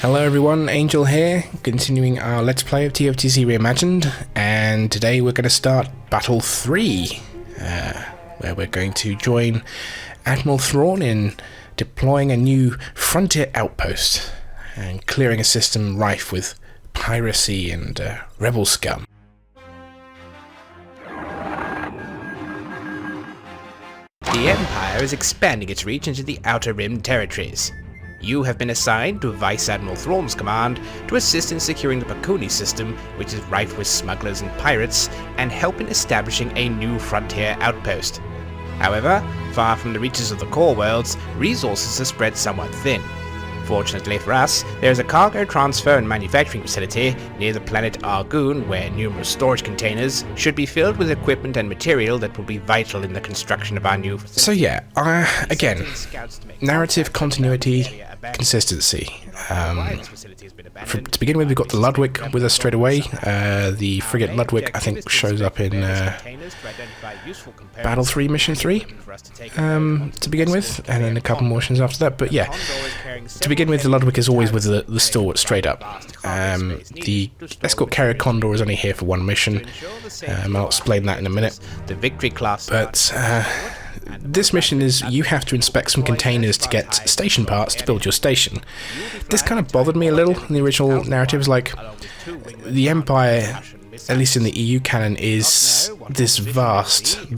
Hello everyone, Angel here, continuing our Let's Play of TFTC Reimagined, and today we're going to start Battle 3, where we're going to join Admiral Thrawn in deploying a new frontier outpost and clearing a system rife with piracy and rebel scum. The Empire is expanding its reach into the Outer Rim territories. You have been assigned to Vice Admiral Thrawn's command to assist in securing the Pakuni system, which is rife with smugglers and pirates, and help in establishing a new frontier outpost. However, far from the reaches of the core worlds, resources are spread somewhat thin. Fortunately for us, there is a cargo transfer and manufacturing facility near the planet Argoon where numerous storage containers should be filled with equipment and material that will be vital in the construction of our new facility. So yeah, again, narrative continuity, consistency. To begin with, we've got the Ludwig with us straight away. The frigate Ludwig, I think, shows up in Battle 3, Mission 3, to begin with, and then a couple more missions after that. But yeah, to begin with, the Ludwig is always with the stalwart straight up. The escort carrier Condor is only here for one mission. I'll explain that in a minute. The Victory class. But this mission is you have to inspect some containers to get station parts to build your station. This kind of bothered me a little in the original narratives. Like, the Empire, at least in the EU canon, is this vast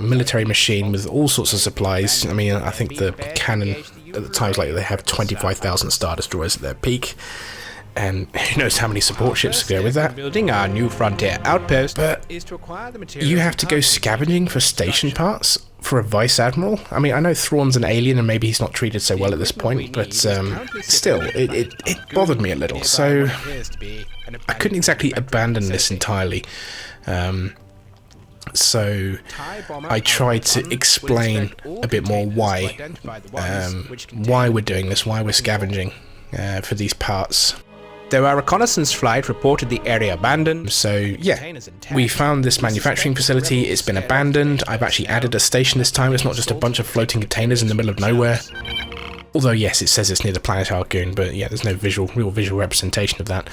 military machine with all sorts of supplies. I mean, I think the canon at the time was like they have 25,000 Star Destroyers at their peak, and who knows how many support ships go with that. Building our new frontier outpost, but you have to go scavenging for station parts for a Vice Admiral? I mean, I know Thrawn's an alien and maybe he's not treated so well at this point, but still, it bothered me a little, so I couldn't exactly abandon this entirely. So I tried to explain a bit more why we're doing this, why we're scavenging for these parts. Though our reconnaissance flight reported the area abandoned, so yeah, we found this manufacturing facility. It's been abandoned. I've actually added a station this time. It's not just a bunch of floating containers in the middle of nowhere. Although yes, it says it's near the planet Argoon, but yeah, there's no real visual representation of that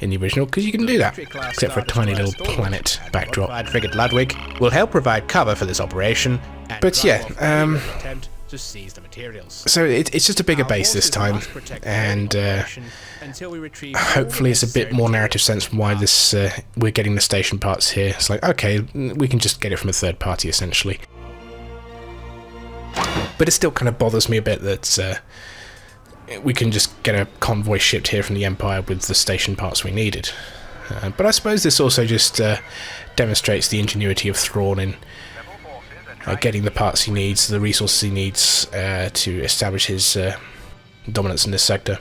in the original, because you can do that, except for a tiny little planet backdrop. Frigate Ludwig will help provide cover for this operation. But yeah, to seize the materials. So it's just a bigger base this time, and hopefully it's a bit more narrative sense from why this we're getting the station parts here. It's like, okay, we can just get it from a third party essentially. But it still kind of bothers me a bit that we can just get a convoy shipped here from the Empire with the station parts we needed. But I suppose this also just demonstrates the ingenuity of Thrawn in getting the parts he needs, the resources he needs to establish his dominance in this sector.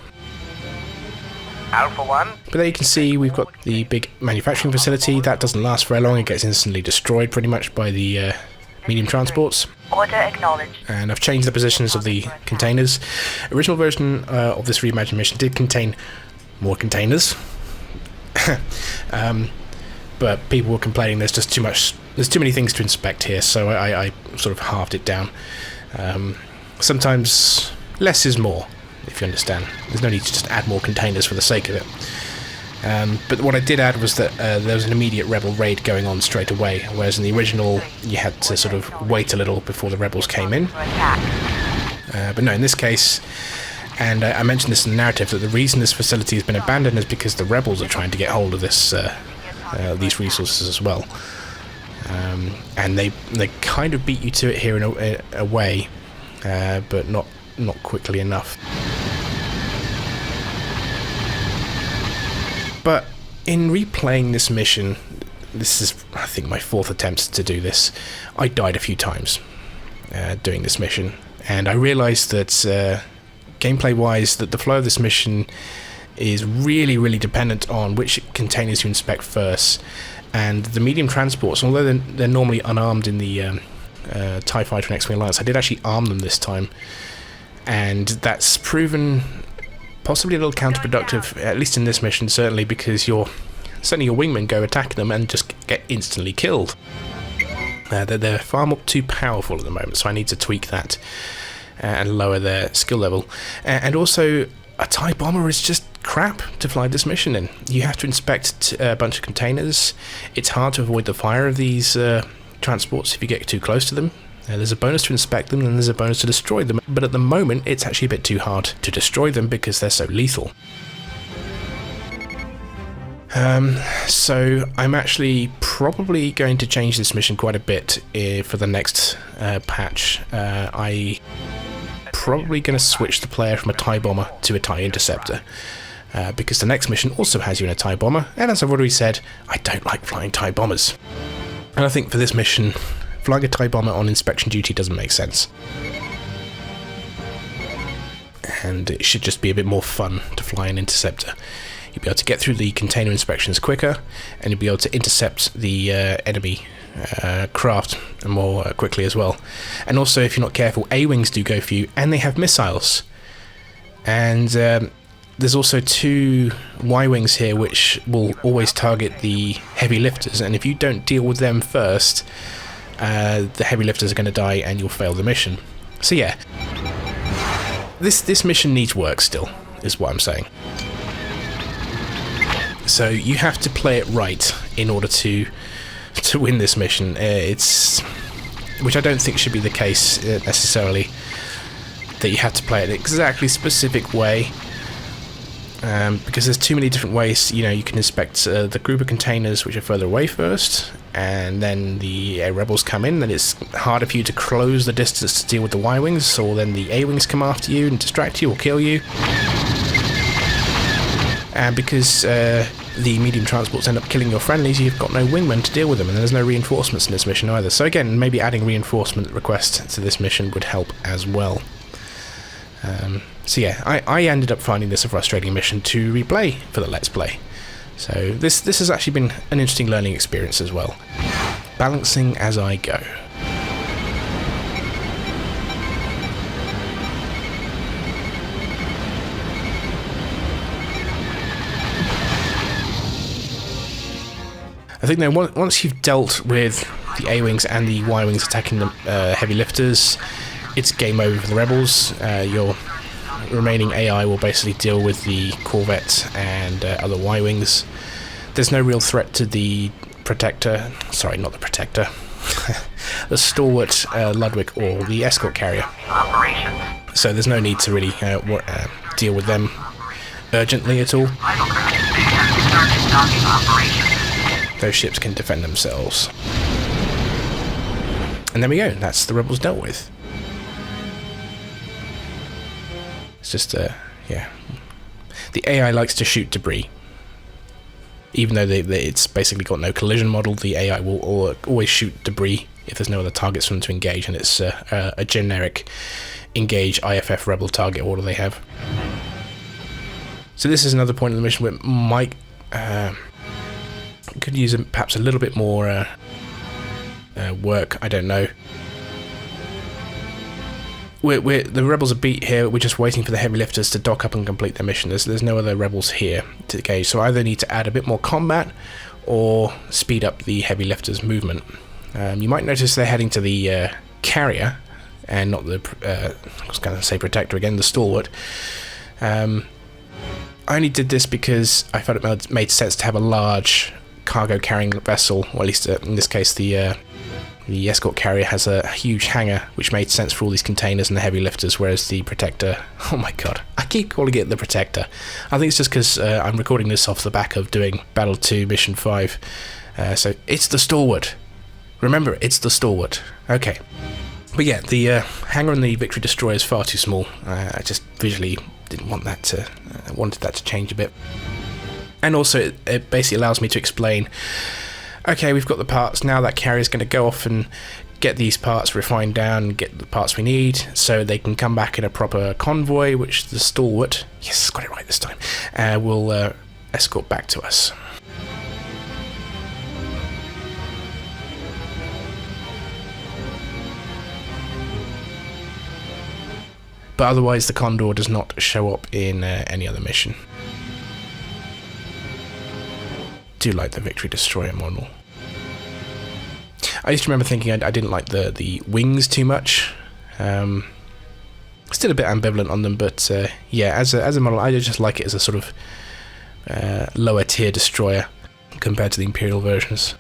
Alpha 1. But there you can see we've got the big manufacturing facility. That doesn't last very long. It gets instantly destroyed pretty much by the medium transports. Order acknowledged. And I've changed the positions of the containers. Original version of this reimagined mission did contain more containers. But people were complaining there's just too much. There's too many things to inspect here, so I sort of halved it down. Sometimes less is more, if you understand. There's no need to just add more containers for the sake of it. But what I did add was that there was an immediate rebel raid going on straight away, whereas in the original you had to sort of wait a little before the rebels came in. But no, in this case, and I mentioned this in the narrative, that the reason this facility has been abandoned is because the rebels are trying to get hold of this these resources as well. And they kind of beat you to it here in a way, but not quickly enough. But in replaying this mission, this is I think my fourth attempt to do this, I died a few times doing this mission, and I realised that gameplay wise that the flow of this mission is really dependent on which containers you inspect first. And the medium transports, although they're normally unarmed in the TIE Fighter and X-Wing Alliance, I did actually arm them this time, and that's proven possibly a little counterproductive, at least in this mission certainly, because your wingmen go attack them and just get instantly killed. They're far more too powerful at the moment, so I need to tweak that and lower their skill level. And also, a TIE bomber is just crap to fly this mission in. You have to inspect a bunch of containers. It's hard to avoid the fire of these transports if you get too close to them. There's a bonus to inspect them and there's a bonus to destroy them, but at the moment it's actually a bit too hard to destroy them because they're so lethal. So I'm actually probably going to change this mission quite a bit for the next patch. I probably going to switch the player from a TIE bomber to a TIE interceptor, because the next mission also has you in a TIE bomber, and as I've already said, I don't like flying TIE bombers. And I think for this mission, flying a TIE bomber on inspection duty doesn't make sense. And it should just be a bit more fun to fly an interceptor. You'll be able to get through the container inspections quicker, and you'll be able to intercept the enemy craft more quickly as well. And also, if you're not careful, A-wings do go for you, and they have missiles. And there's also 2 Y-wings here which will always target the heavy lifters, and if you don't deal with them first, the heavy lifters are going to die and you'll fail the mission. So yeah, this mission needs work still, is what I'm saying. So you have to play it right in order to win this mission. Which I don't think should be the case necessarily, that you have to play it an exactly specific way, because there's too many different ways. You know, you can inspect the group of containers which are further away first, and then the rebels come in, then it's harder for you to close the distance to deal with the Y-wings, or then the A-wings come after you and distract you or kill you. And because the medium transports end up killing your friendlies, you've got no wingmen to deal with them, and there's no reinforcements in this mission either. So again, maybe adding reinforcement request to this mission would help as well. So yeah, I ended up finding this a frustrating mission to replay for the Let's Play. So this has actually been an interesting learning experience as well. Balancing as I go. I think though, once you've dealt with the A-wings and the Y-wings attacking the heavy lifters, it's game over for the rebels. Your remaining AI will basically deal with the corvettes and other Y-wings. There's no real threat to the Protector, sorry, not the Protector, the Stalwart, Ludwig, or the escort carrier. So there's no need to really deal with them urgently at all. Those ships can defend themselves. And there we go, that's the rebels dealt with. It's just, yeah. The AI likes to shoot debris. Even though it's basically got no collision model, the AI will always shoot debris if there's no other targets for them to engage, and it's a generic engage IFF rebel target order they have. So this is another point in the mission where Mike could use perhaps a little bit more work, I don't know. The rebels are beat here, we're just waiting for the heavy lifters to dock up and complete their mission. There's no other rebels here to engage, so I either need to add a bit more combat or speed up the heavy lifters' movement. You might notice they're heading to the carrier, and not the, I was going to say Protector again, the Stalwart. I only did this because I felt it made sense to have a large cargo carrying vessel, or at least in this case the escort carrier has a huge hangar, which made sense for all these containers and the heavy lifters, whereas the Protector, oh my god, I keep calling it the Protector. I think it's just because I'm recording this off the back of doing Battle 2 Mission 5, so it's the Stalwart. Remember, it's the Stalwart. Okay. But yeah, the hangar and the Victory Destroyer is far too small. I just visually didn't want that to, wanted that to change a bit. And also, it basically allows me to explain, okay, we've got the parts, now that carrier's going to go off and get these parts refined down, get the parts we need, so they can come back in a proper convoy, which the Stalwart, yes, got it right this time, will escort back to us. But otherwise, the Condor does not show up in any other mission. Do like the Victory Destroyer model. I used to remember thinking I didn't like the wings too much. Still a bit ambivalent on them, but yeah, as a model, I just like it as a sort of lower tier destroyer compared to the Imperial versions.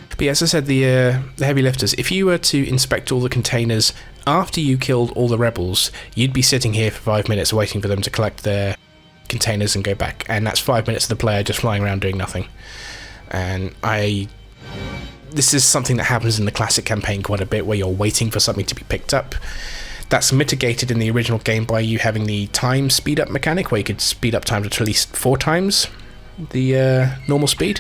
But yeah, as I said, the heavy lifters, if you were to inspect all the containers after you killed all the rebels, you'd be sitting here for 5 minutes waiting for them to collect their containers and go back, and that's 5 minutes of the player just flying around doing nothing. And this is something that happens in the classic campaign quite a bit, where you're waiting for something to be picked up. That's mitigated in the original game by you having the time speed up mechanic, where you could speed up time to at least 4 times the normal speed.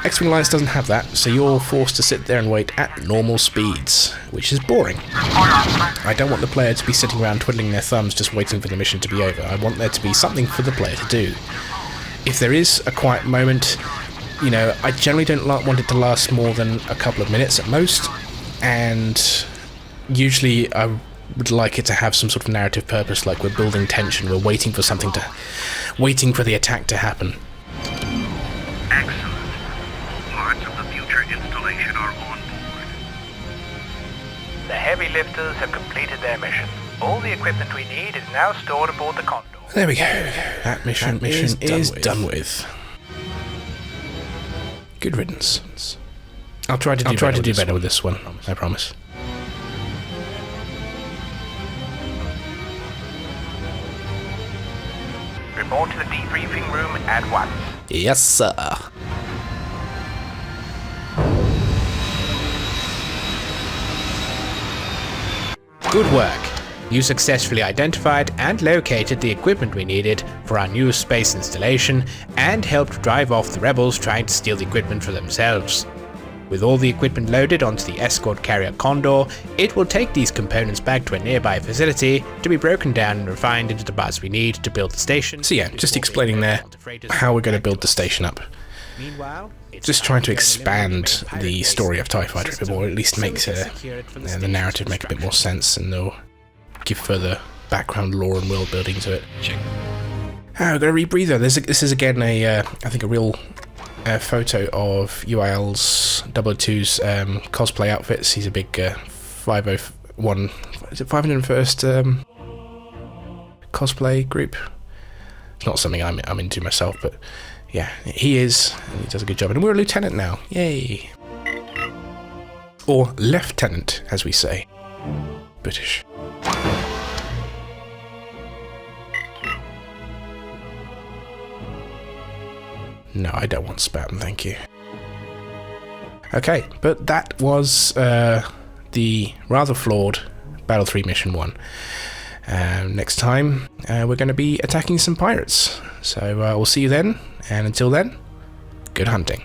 X-Wing Alliance doesn't have that, so you're forced to sit there and wait at normal speeds, which is boring. I don't want the player to be sitting around twiddling their thumbs just waiting for the mission to be over. I want there to be something for the player to do. If there is a quiet moment, you know, I generally don't want it to last more than a couple of minutes at most, and usually I would like it to have some sort of narrative purpose, like we're building tension, we're waiting for the attack to happen. Excellent. Parts of the future installation are on board. The heavy lifters have completed their mission. All the equipment we need is now stored aboard the Condor. There we go. That mission is done with. Good riddance. I'll try to do better with this one, I promise. Report to the debriefing room at once. Yes, sir. Good work. You successfully identified and located the equipment we needed for our new space installation and helped drive off the rebels trying to steal the equipment for themselves. With all the equipment loaded onto the escort carrier Condor, it will take these components back to a nearby facility to be broken down and refined into the parts we need to build the station. So yeah, just explaining there how we're going to build the station up. Meanwhile, Just trying to expand the story of TIE Fighter a bit more, at least makes the narrative make a bit more sense, and they'll give further background lore and world building to it. I've got a rebreather. This is again I think a real photo of UIL's 002's cosplay outfits. He's a big 501, is it 501st cosplay group? It's not something I'm into myself, but yeah, he is, and he does a good job. And we're a lieutenant now, yay! Or lieutenant, as we say. British. No, I don't want spam, thank you. Okay, but that was the rather flawed Battle 3 Mission 1. Next time, we're going to be attacking some pirates. So we'll see you then, and until then, good hunting.